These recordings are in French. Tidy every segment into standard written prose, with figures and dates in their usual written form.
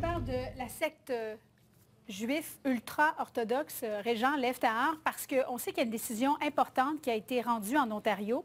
parle de la secte juif ultra-orthodoxe Régent Lev Tahar parce qu'on sait qu'il y a une décision importante qui a été rendue en Ontario.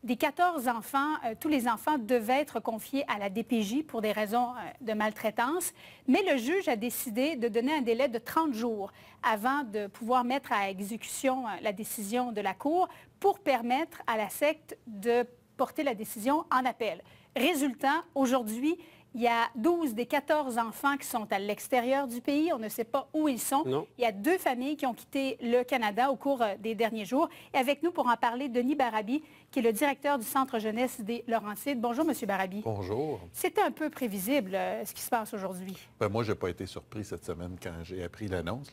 Des 14 enfants, tous les enfants devaient être confiés à la DPJ pour des raisons de maltraitance, mais le juge a décidé de donner un délai de 30 jours avant de pouvoir mettre à exécution la décision de la Cour pour permettre à la secte de porter la décision en appel. Résultat, aujourd'hui, il y a 12 des 14 enfants qui sont à l'extérieur du pays. On ne sait pas où ils sont. Non. Il y a 2 familles qui ont quitté le Canada au cours des derniers jours. Et avec nous, pour en parler, Denis Barabi, qui est le directeur du Centre jeunesse des Laurentides. Bonjour, M. Barabi. Bonjour. C'était un peu prévisible, ce qui se passe aujourd'hui. Ben, moi, je n'ai pas été surpris cette semaine quand j'ai appris l'annonce.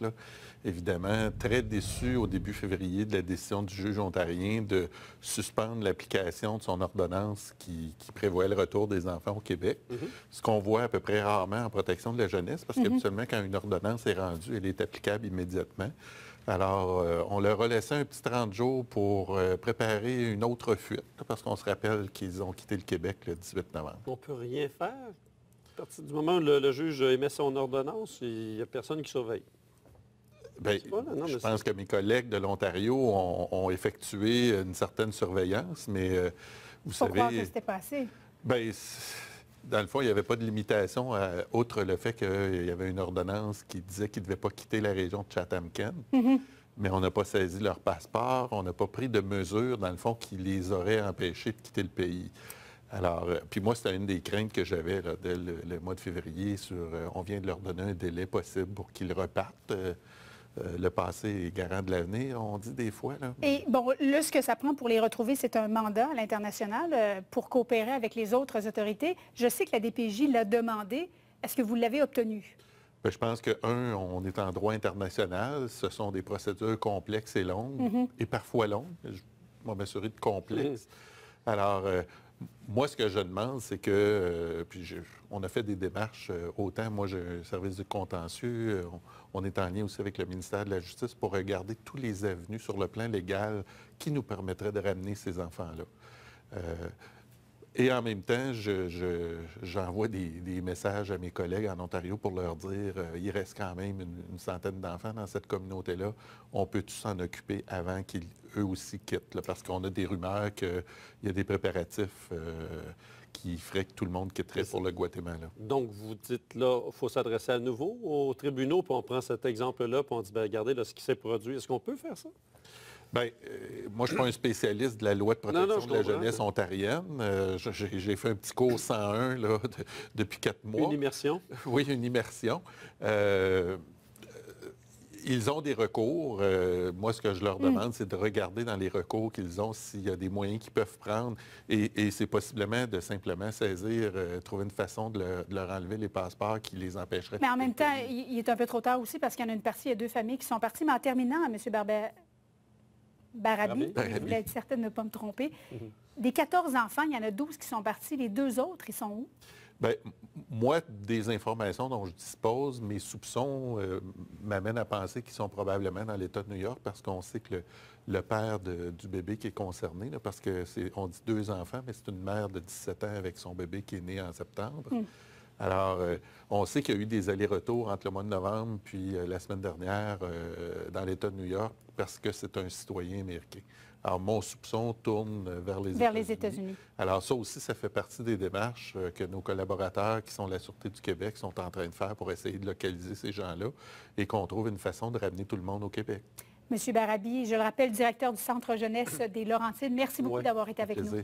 Évidemment, très déçu au début février de la décision du juge ontarien de suspendre l'application de son ordonnance qui prévoit le retour des enfants au Québec. Ce qu'on voit à peu près rarement en protection de la jeunesse, parce qu'habituellement, quand une ordonnance est rendue, elle est applicable immédiatement. Alors, on leur a laissé un petit 30 jours pour préparer une autre fuite, parce qu'on se rappelle qu'ils ont quitté le Québec le 18 novembre. On ne peut rien faire. À partir du moment où le juge émet son ordonnance, il n'y a personne qui surveille. Bien, je pense que mes collègues de l'Ontario ont effectué une certaine surveillance, mais vous savez... Pourquoi que c'était passé? Bien, dans le fond, il n'y avait pas de limitation, outre le fait qu'il y avait une ordonnance qui disait qu'ils ne devaient pas quitter la région de Chatham-Kent. Mais on n'a pas saisi leur passeport, on n'a pas pris de mesures, dans le fond, qui les auraient empêchés de quitter le pays. Alors, puis moi, c'était une des craintes que j'avais dès le mois de février sur on vient de leur donner un délai possible pour qu'ils repartent. Le passé est garant de l'avenir, on dit des fois. Là. Et bon, là, ce que ça prend pour les retrouver, c'est un mandat à l'international pour coopérer avec les autres autorités. Je sais que la DPJ l'a demandé. Est-ce que vous l'avez obtenu? Bien, je pense que, on est en droit international. Ce sont des procédures complexes et longues, et parfois longues. Je vais m'assurer de complexes. Alors, moi, ce que je demande, c'est que, on a fait des démarches, autant, moi, j'ai un service de contentieux, on est en lien aussi avec le ministère de la Justice pour regarder tous les avenues sur le plan légal qui nous permettraient de ramener ces enfants-là. Et en même temps, j'envoie des messages à mes collègues en Ontario pour leur dire il reste quand même une centaine d'enfants dans cette communauté-là. On peut tous s'en occuper avant qu'ils, eux aussi, quittent. Là, parce qu'on a des rumeurs qu'il y a des préparatifs qui feraient que tout le monde quitterait pour le Guatemala. Donc, vous dites là, il faut s'adresser à nouveau aux tribunaux, puis on prend cet exemple-là, puis on dit, bien, regardez là, ce qui s'est produit. Est-ce qu'on peut faire ça? Bien, moi, je ne suis pas un spécialiste de la loi de protection de la jeunesse ontarienne. J'ai fait un petit cours 101 là, depuis 4 mois. Une immersion? Oui, une immersion. Ils ont des recours. Moi, ce que je leur demande, c'est de regarder dans les recours qu'ils ont s'il y a des moyens qu'ils peuvent prendre. Et c'est possiblement de simplement saisir, trouver une façon de leur enlever les passeports qui les empêcheraient. Mais en même temps, il est un peu trop tard aussi parce qu'il y en a une partie, il y a 2 familles qui sont parties. Mais en terminant, M. Barabi, je voulais être certaine de ne pas me tromper. Des 14 enfants, il y en a 12 qui sont partis. Les 2 autres, ils sont où? Bien, moi, des informations dont je dispose, mes soupçons m'amènent à penser qu'ils sont probablement dans l'État de New York parce qu'on sait que le père du bébé qui est concerné, là, parce qu'on dit 2 enfants, mais c'est une mère de 17 ans avec son bébé qui est né en septembre. Alors, on sait qu'il y a eu des allers-retours entre le mois de novembre puis la semaine dernière dans l'État de New York parce que c'est un citoyen américain. Alors, mon soupçon tourne vers les États-Unis. Alors, ça aussi, ça fait partie des démarches que nos collaborateurs qui sont la Sûreté du Québec sont en train de faire pour essayer de localiser ces gens-là et qu'on trouve une façon de ramener tout le monde au Québec. Monsieur Barabi, je le rappelle, directeur du Centre jeunesse des Laurentides, merci beaucoup d'avoir été avec nous.